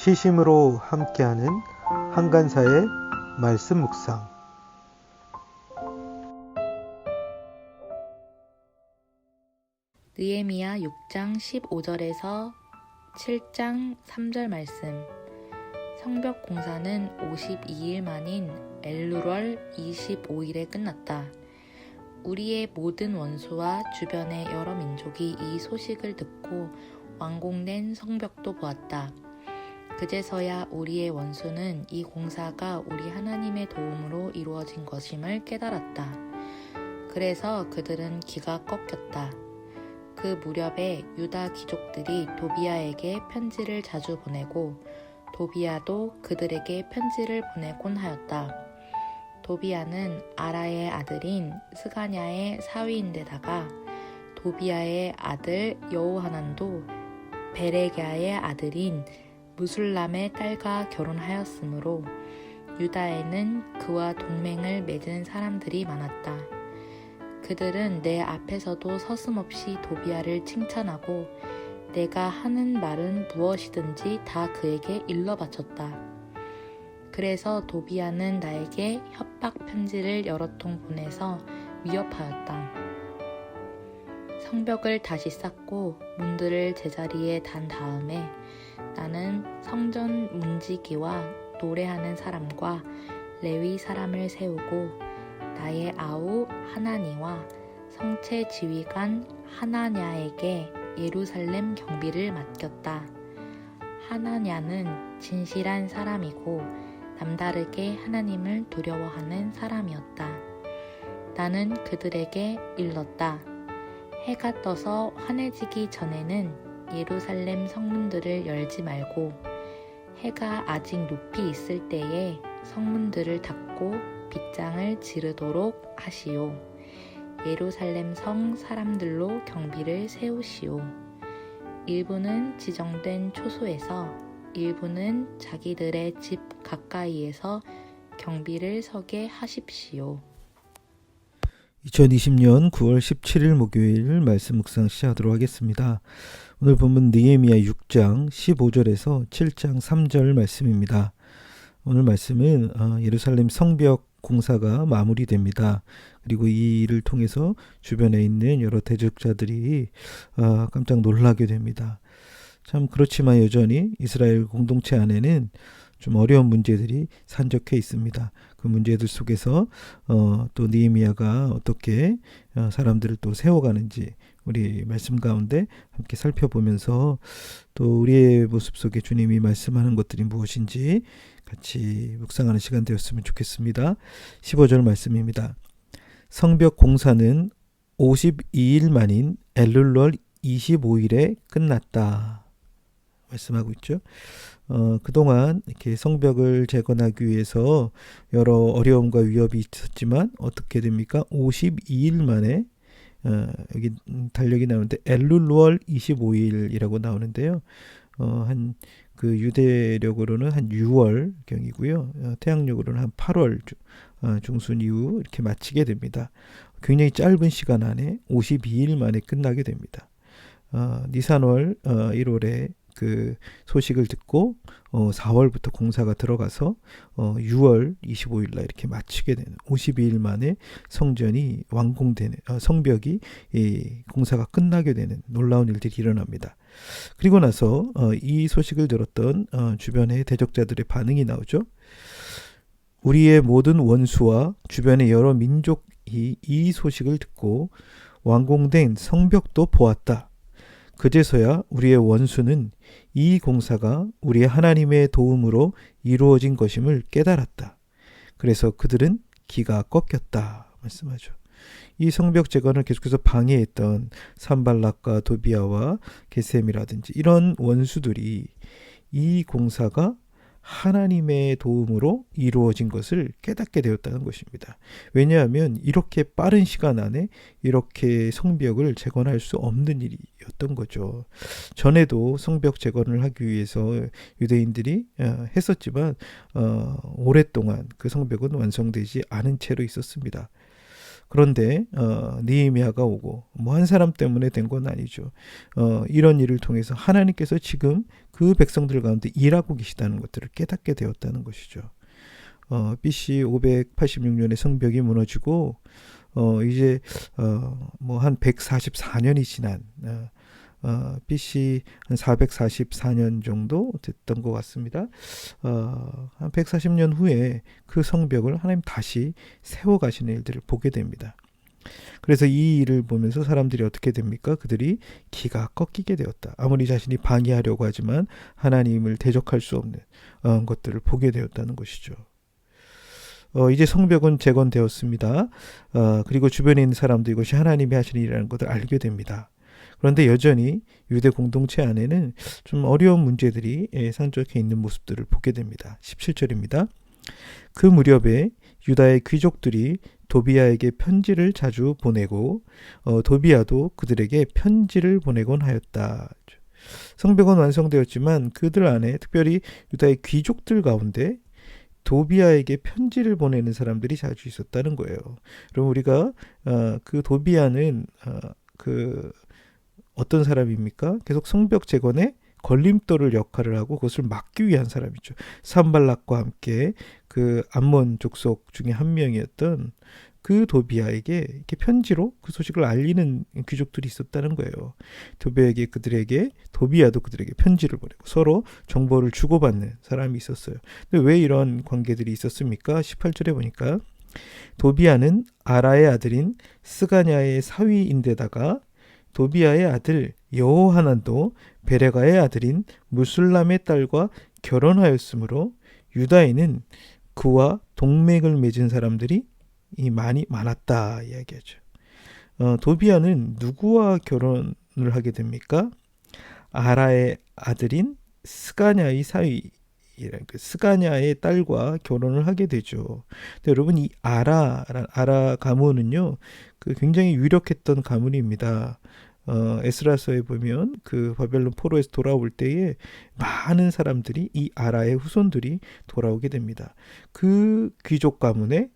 시심으로 함께하는 한간사의 말씀 묵상. 느헤미야 6장 15절에서 7장 3절 말씀. 성벽 공사는 52일 만인 엘루월 25일에 끝났다. 우리의 모든 원수와 주변의 여러 민족이 이 소식을 듣고 완공된 성벽도 보았다. 그제서야 우리의 원수는 이 공사가 우리 하나님의 도움으로 이루어진 것임을 깨달았다. 그래서 그들은 기가 꺾였다. 그 무렵에 유다 귀족들이 도비아에게 편지를 자주 보내고 도비아도 그들에게 편지를 보내곤 하였다. 도비아는 아라의 아들인 스가냐의 사위인데다가 도비아의 아들 여호하난도 베레갸의 아들인 무술람의 딸과 결혼하였으므로 유다에는 그와 동맹을 맺은 사람들이 많았다. 그들은 내 앞에서도 서슴없이 도비아를 칭찬하고 내가 하는 말은 무엇이든지 다 그에게 일러 바쳤다. 그래서 도비아는 나에게 협박 편지를 여러 통 보내서 위협하였다. 성벽을 다시 쌓고 문들을 제자리에 단 다음에 나는 성전 문지기와 노래하는 사람과 레위 사람을 세우고 나의 아우 하나니와 성체 지휘관 하나냐에게 예루살렘 경비를 맡겼다. 하나냐는 진실한 사람이고 남다르게 하나님을 두려워하는 사람이었다. 나는 그들에게 일렀다. 해가 떠서 환해지기 전에는 예루살렘 성문들을 열지 말고 해가 아직 높이 있을 때에 성문들을 닫고 빗장을 지르도록 하시오. 예루살렘 성 사람들로 경비를 세우시오. 일부는 지정된 초소에서 일부는 자기들의 집 가까이에서 경비를 서게 하십시오. 2020년 9월 17일 목요일 말씀 묵상 시작하도록 하겠습니다. 오늘 본문 느헤미야 6장 15절에서 7장 3절 말씀입니다. 오늘 말씀은 예루살렘 성벽 공사가 마무리됩니다. 그리고 이 일을 통해서 주변에 있는 여러 대적자들이 깜짝 놀라게 됩니다. 참 그렇지만 여전히 이스라엘 공동체 안에는 좀 어려운 문제들이 산적해 있습니다. 그 문제들 속에서 또 느헤미야가 어떻게 사람들을 또 세워가는지 우리 말씀 가운데 함께 살펴보면서 또 우리의 모습 속에 주님이 말씀하는 것들이 무엇인지 같이 묵상하는 시간 되었으면 좋겠습니다. 15절 말씀입니다. 성벽 공사는 52일 만인 엘룰월 25일에 끝났다. 말씀하고 있죠. 그동안 이렇게 성벽을 재건하기 위해서 여러 어려움과 위협이 있었지만 어떻게 됩니까? 52일 만에 여기 달력이 나오는데 엘룰월 25일이라고 나오는데요. 한 그 유대력으로는 한 6월 경이고요. 태양력으로는 한 8월 중순 이후 이렇게 마치게 됩니다. 굉장히 짧은 시간 안에 52일 만에 끝나게 됩니다. 니산월 1월에 그 소식을 듣고 4월부터 공사가 들어가서 6월 25일 날 이렇게 마치게 되는 52일 만에 성전이 완공되는 성벽이 공사가 끝나게 되는 놀라운 일들이 일어납니다. 그리고 나서 이 소식을 들었던 주변의 대적자들의 반응이 나오죠. 우리의 모든 원수와 주변의 여러 민족이 이 소식을 듣고 완공된 성벽도 보았다. 그제서야 우리의 원수는 이 공사가 우리의 하나님의 도움으로 이루어진 것임을 깨달았다. 그래서 그들은 기가 꺾였다. 말씀하죠. 이 성벽 재건을 계속해서 방해했던 산발락과 도비아와 게셈이라든지 이런 원수들이 이 공사가 하나님의 도움으로 이루어진 것을 깨닫게 되었다는 것입니다. 왜냐하면 이렇게 빠른 시간 안에 이렇게 성벽을 재건할 수 없는 일이었던 거죠. 전에도 성벽 재건을 하기 위해서 유대인들이 했었지만 오랫동안 그 성벽은 완성되지 않은 채로 있었습니다. 그런데 느헤미야가 오고 뭐 한 사람 때문에 된 건 아니죠. 이런 일을 통해서 하나님께서 지금 그 백성들 가운데 일하고 계시다는 것들을 깨닫게 되었다는 것이죠. BC 586년에 성벽이 무너지고 이제 뭐 한 144년이 지난 BC 한 444년 정도 됐던 것 같습니다. 한 140년 후에 그 성벽을 하나님 다시 세워 가시는 일들을 보게 됩니다. 그래서 이 일을 보면서 사람들이 어떻게 됩니까? 그들이 기가 꺾이게 되었다. 아무리 자신이 방해하려고 하지만 하나님을 대적할 수 없는 것들을 보게 되었다는 것이죠. 이제 성벽은 재건되었습니다. 그리고 주변에 있는 사람도 이것이 하나님이 하시는 일이라는 것을 알게 됩니다. 그런데 여전히 유대 공동체 안에는 좀 어려운 문제들이 산적해 있는 모습들을 보게 됩니다. 17절입니다. 그 무렵에 유다의 귀족들이 도비야에게 편지를 자주 보내고 도비야도 그들에게 편지를 보내곤 하였다. 성벽은 완성되었지만 그들 안에 특별히 유다의 귀족들 가운데 도비야에게 편지를 보내는 사람들이 자주 있었다는 거예요. 그럼 우리가 그 도비야는 그 어떤 사람입니까? 계속 성벽 재건에 걸림돌을 역할을 하고 그것을 막기 위한 사람이죠. 산발락과 함께 그 암몬 족속 중에 한 명이었던 그 도비야에게 이렇게 편지로 그 소식을 알리는 귀족들이 있었다는 거예요. 도비야도 그들에게 편지를 보내고 서로 정보를 주고받는 사람이 있었어요. 근데 왜 이런 관계들이 있었습니까? 18절에 보니까 도비야는 아라의 아들인 스가냐의 사위인데다가 도비야의 아들 여호하난도 베레가의 아들인 무술람의 딸과 결혼하였으므로 유다에는 그와 동맹을 맺은 사람들이 많이 많았다 이야기하죠. 도비야는 누구와 결혼을 하게 됩니까? 아라의 아들인 스가냐의 사위 그 스가냐의 딸과 결혼을 하게 되죠. 근데 여러분 이 아라 가문은요 그 굉장히 유력했던 가문입니다. 에스라서에 보면 그 바벨론 포로에서 돌아올 때에 많은 사람들이 이 아라의 후손들이 돌아오게 됩니다. 그 귀족 가문에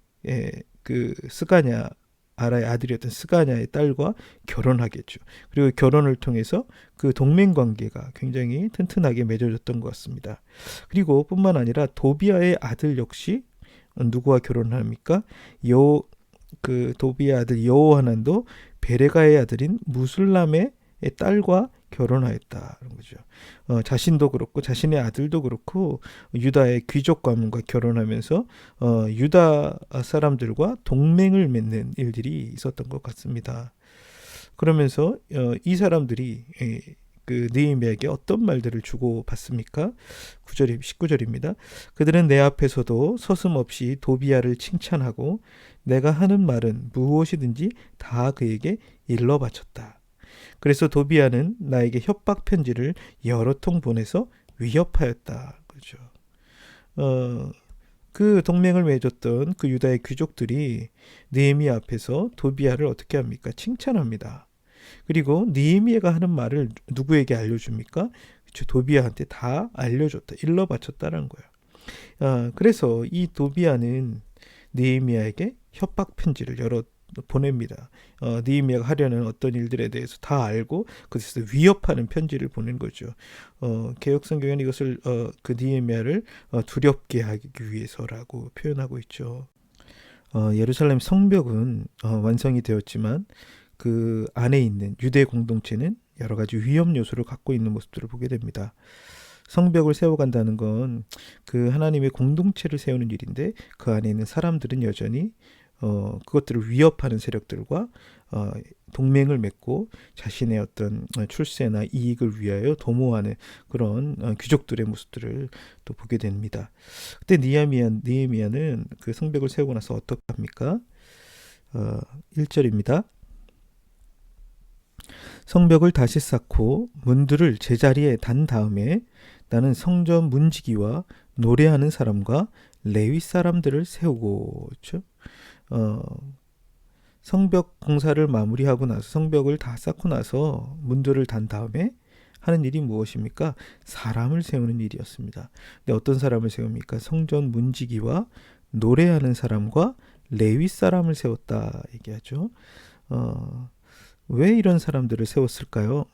그 스가냐 아라의 아들이었던 스가냐의 딸과 결혼하겠죠. 그리고 결혼을 통해서 그 동맹 관계가 굉장히 튼튼하게 맺어졌던 것 같습니다. 그리고 뿐만 아니라 도비야의 아들 역시 누구와 결혼합니까? 그 도비야 아들 여호하난도 베레가의 아들인 무술람의 딸과 결혼하였다는 거죠. 자신도 그렇고 자신의 아들도 그렇고 유다의 귀족 가문과 결혼하면서 유다 사람들과 동맹을 맺는 일들이 있었던 것 같습니다. 그러면서 이 사람들이 그 느헤미야에게 어떤 말들을 주고 받습니까? 19절입니다. 그들은 내 앞에서도 서슴없이 도비야를 칭찬하고 내가 하는 말은 무엇이든지 다 그에게 일러 바쳤다. 그래서 도비야는 나에게 협박 편지를 여러 통 보내서 위협하였다. 그렇죠. 그 동맹을 맺었던 그 유다의 귀족들이 느헤미야 앞에서 도비야를 어떻게 합니까? 칭찬합니다. 그리고 느헤미야가 하는 말을 누구에게 알려줍니까? 그렇죠. 도비야한테 다 알려줬다. 일러 바쳤다는 거예요. 그래서 이 도비야는 느헤미야에게 협박 편지를 여러 보냅니다. 느헤미야가 하려는 어떤 일들에 대해서 다 알고 그래서 위협하는 편지를 보낸 거죠. 개역 성경에는 이것을 그 느헤미야를 두렵게 하기 위해서라고 표현하고 있죠. 예루살렘 성벽은 완성이 되었지만 그 안에 있는 유대 공동체는 여러 가지 위험 요소를 갖고 있는 모습들을 보게 됩니다. 성벽을 세워간다는 건 그 하나님의 공동체를 세우는 일인데 그 안에 있는 사람들은 여전히 그것들을 위협하는 세력들과 동맹을 맺고 자신의 어떤 출세나 이익을 위하여 도모하는 그런 귀족들의 모습들을 또 보게 됩니다. 그때 느헤미야는 그 성벽을 세우고 나서 어떻게 합니까? 1절입니다. 성벽을 다시 쌓고 문들을 제자리에 단 다음에 나는 성전 문지기와 노래하는 사람과 레위 사람들을 세우고 그렇죠? 성벽 공사를 마무리하고 나서 성벽을 다 쌓고 나서 문들을 단 다음에 하는 일이 무엇입니까? 사람을 세우는 일이었습니다. 근데 어떤 사람을 세웁니까? 성전 문지기와 노래하는 사람과 레위 사람을 세웠다 얘기하죠. 왜 이런 사람들을 세웠을까요?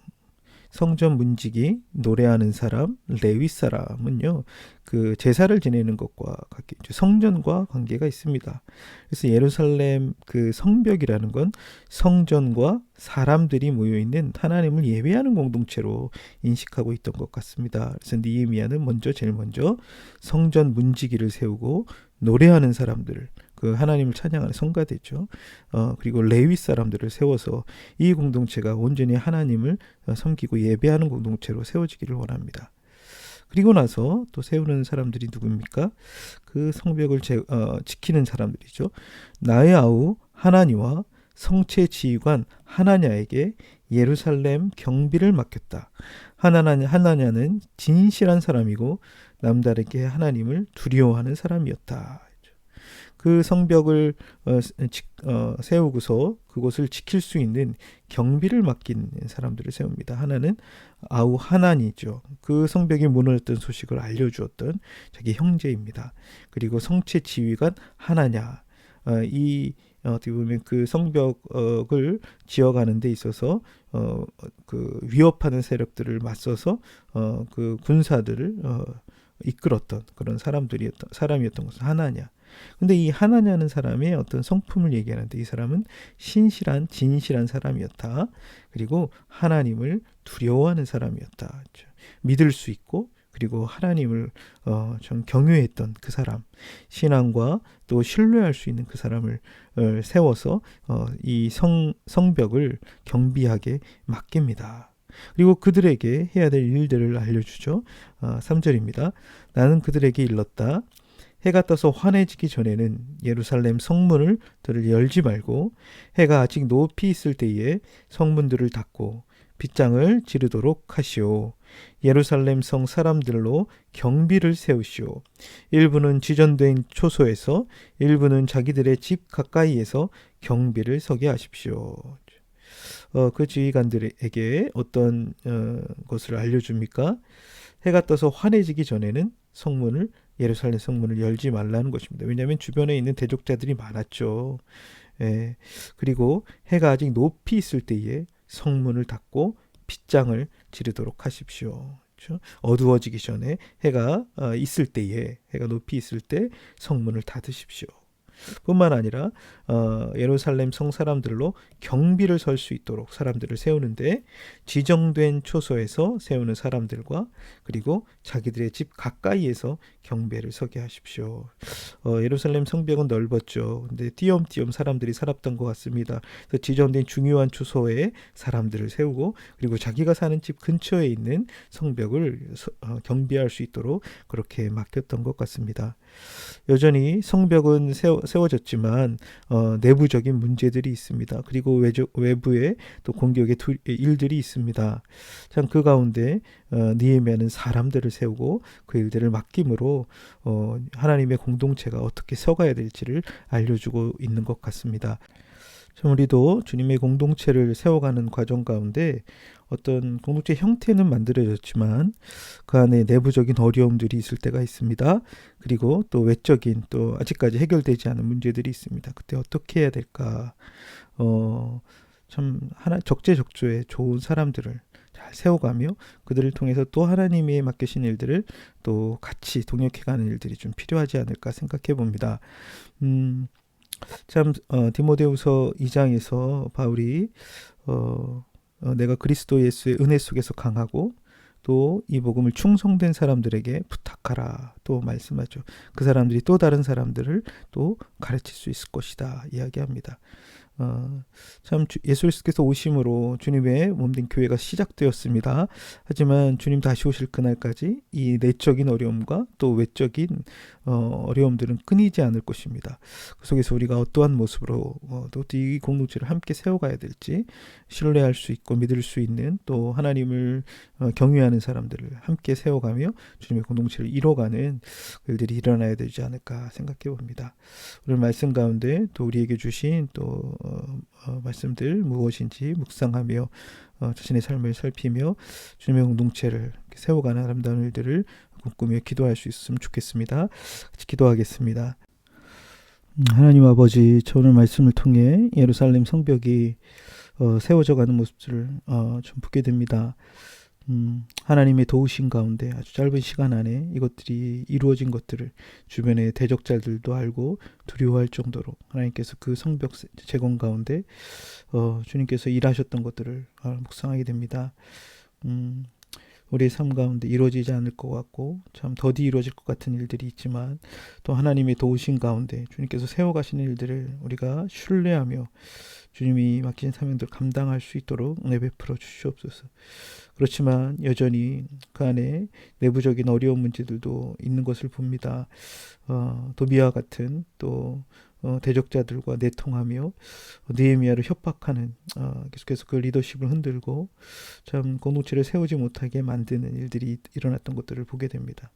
성전 문지기, 노래하는 사람, 레위 사람은요, 그 제사를 지내는 것과 성전과 관계가 있습니다. 그래서 예루살렘 그 성벽이라는 건 성전과 사람들이 모여 있는 하나님을 예배하는 공동체로 인식하고 있던 것 같습니다. 그래서 느헤미야는 제일 먼저 성전 문지기를 세우고 노래하는 사람들을, 그 하나님을 찬양하는 성가대죠. 그리고 레위 사람들을 세워서 이 공동체가 온전히 하나님을 섬기고 예배하는 공동체로 세워지기를 원합니다. 그리고 나서 또 세우는 사람들이 누굽니까? 그 성벽을 지키는 사람들이죠. 나의 아우 하나니와 성체 지휘관 하나냐에게 예루살렘 경비를 맡겼다. 하나냐는 진실한 사람이고 남다르게 하나님을 두려워하는 사람이었다. 그 성벽을 세우고서 그곳을 지킬 수 있는 경비를 맡긴 사람들을 세웁니다. 하나는 아우 하나니죠. 그 성벽이 무너졌던 소식을 알려주었던 자기 형제입니다. 그리고 성체 지휘관 하나냐. 어떻게 보면 그 성벽을 지어가는 데 있어서 그 위협하는 세력들을 맞서서 그 군사들을 이끌었던 그런 사람이었던 것은 하나냐. 근데 이 하나냐는 사람의 어떤 성품을 얘기하는데 이 사람은 신실한 진실한 사람이었다. 그리고 하나님을 두려워하는 사람이었다. 믿을 수 있고 그리고 하나님을 좀 경외했던 그 사람, 신앙과 또 신뢰할 수 있는 그 사람을 세워서 이 성벽을 경비하게 맡깁니다. 그리고 그들에게 해야 될 일들을 알려주죠. 3절입니다. 나는 그들에게 일렀다. 해가 떠서 환해지기 전에는 예루살렘 성문을 열지 말고 해가 아직 높이 있을 때에 성문들을 닫고 빗장을 지르도록 하시오. 예루살렘 성 사람들로 경비를 세우시오. 일부는 지정된 초소에서 일부는 자기들의 집 가까이에서 경비를 서게 하십시오. 그 지휘관들에게 어떤 것을 알려줍니까? 해가 떠서 환해지기 전에는 예루살렘 성문을 열지 말라는 것입니다. 왜냐하면 주변에 있는 대적자들이 많았죠. 그리고 해가 아직 높이 있을 때에 성문을 닫고 빗장을 지르도록 하십시오. 그렇죠? 어두워지기 전에 해가 높이 있을 때 성문을 닫으십시오. 뿐만 아니라 예루살렘 성 사람들로 경비를 설 수 있도록 사람들을 세우는데 지정된 초소에서 세우는 사람들과 그리고 자기들의 집 가까이에서 경배를 서게 하십시오. 예루살렘 성벽은 넓었죠. 근데 띄엄띄엄 사람들이 살았던 것 같습니다. 그래서 지정된 중요한 초소에 사람들을 세우고 그리고 자기가 사는 집 근처에 있는 성벽을 경비할 수 있도록 그렇게 맡겼던 것 같습니다. 여전히 성벽은 세워졌지만 내부적인 문제들이 있습니다. 그리고 외부에 또 공격의 일들이 있습니다. 참 그 가운데 느헤미야는 사람들을 세우고 그 일들을 맡김으로 하나님의 공동체가 어떻게 서가야 될지를 알려주고 있는 것 같습니다. 참 우리도 주님의 공동체를 세워가는 과정 가운데 어떤 공동체 형태는 만들어졌지만 그 안에 내부적인 어려움들이 있을 때가 있습니다. 그리고 또 외적인 또 아직까지 해결되지 않은 문제들이 있습니다. 그때 어떻게 해야 될까? 참 적재적소에 좋은 사람들을 잘 세워가며 그들을 통해서 또 하나님이 맡기신 일들을 또 같이 동역해가는 일들이 좀 필요하지 않을까 생각해 봅니다. 참 디모데후서 2장에서 바울이 내가 그리스도 예수의 은혜 속에서 강하고 또 이 복음을 충성된 사람들에게 부탁하라 또 말씀하죠. 그 사람들이 또 다른 사람들을 또 가르칠 수 있을 것이다 이야기합니다. 참 예수 그리스도께서 오심으로 주님의 몸된 교회가 시작되었습니다. 하지만 주님 다시 오실 그날까지 이 내적인 어려움과 또 외적인 어려움들은 끊이지 않을 것입니다. 그 속에서 우리가 어떠한 모습으로 또 이 공동체를 함께 세워가야 될지 신뢰할 수 있고 믿을 수 있는 또 하나님을 경외하는 사람들을 함께 세워가며 주님의 공동체를 이뤄가는 일들이 일어나야 되지 않을까 생각해 봅니다. 오늘 말씀 가운데 또 우리에게 주신 또 말씀들 무엇인지 묵상하며 자신의 삶을 살피며 주님의 공동체를 세워가는 아름다운 일들을 꿈꾸며 기도할 수 있으면 좋겠습니다. 같이 기도하겠습니다. 하나님 아버지, 저 오늘 말씀을 통해 예루살렘 성벽이 세워져 가는 모습들을 좀 보게 됩니다. 하나님의 도우신 가운데 아주 짧은 시간 안에 이것들이 이루어진 것들을 주변의 대적자들도 알고 두려워할 정도로 하나님께서 그 성벽 재건 가운데 주님께서 일하셨던 것들을 묵상하게 됩니다. 우리의 삶 가운데 이루어지지 않을 것 같고 참 더디 이루어질 것 같은 일들이 있지만 또 하나님의 도우신 가운데 주님께서 세워가시는 일들을 우리가 신뢰하며 주님이 맡긴 사명들을 감당할 수 있도록 은혜 베풀어 주시옵소서. 그렇지만 여전히 그 안에 내부적인 어려운 문제들도 있는 것을 봅니다. 도비와 같은 또 대적자들과 내통하며 느헤미야를 협박하는 계속해서 그 리더십을 흔들고 참 공동체를 세우지 못하게 만드는 일들이 일어났던 것들을 보게 됩니다.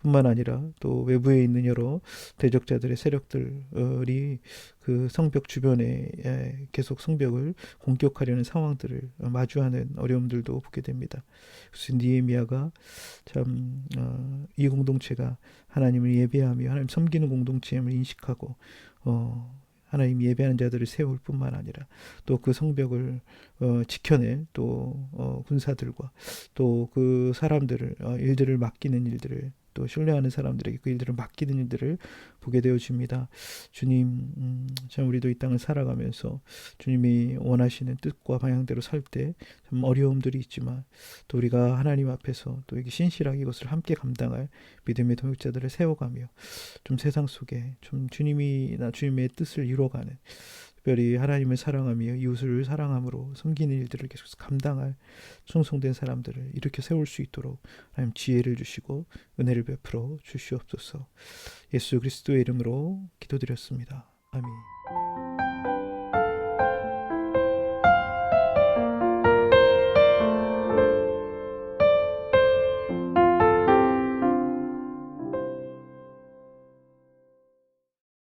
뿐만 아니라 또 외부에 있는 여러 대적자들의 세력들이 그 성벽 주변에 계속 성벽을 공격하려는 상황들을 마주하는 어려움들도 보게 됩니다. 그래서 느헤미야가 참 이 공동체가 하나님을 예배하며 하나님 섬기는 공동체임을 인식하고 하나님 예배하는 자들을 세울 뿐만 아니라 또 그 성벽을 지켜낼 또 군사들과 또 그 사람들을 일들을 맡기는 일들을 또 신뢰하는 사람들에게 그 일들을 맡기는 일들을 보게 되어집니다. 주님, 참 우리도 이 땅을 살아가면서 주님이 원하시는 뜻과 방향대로 살 때 참 어려움들이 있지만 또 우리가 하나님 앞에서 또 이게 신실하게 이것을 함께 감당할 믿음의 동역자들을 세워가며 좀 세상 속에 좀 주님의 뜻을 이루어가는 특별히 하나님을 사랑하며 이웃을 사랑함으로 섬기는 일들을 계속 감당할 충성된 사람들을 일으켜 세울 수 있도록 하나님 지혜를 주시고 은혜를 베풀어 주시옵소서. 예수 그리스도의 이름으로 기도드렸습니다. 아멘.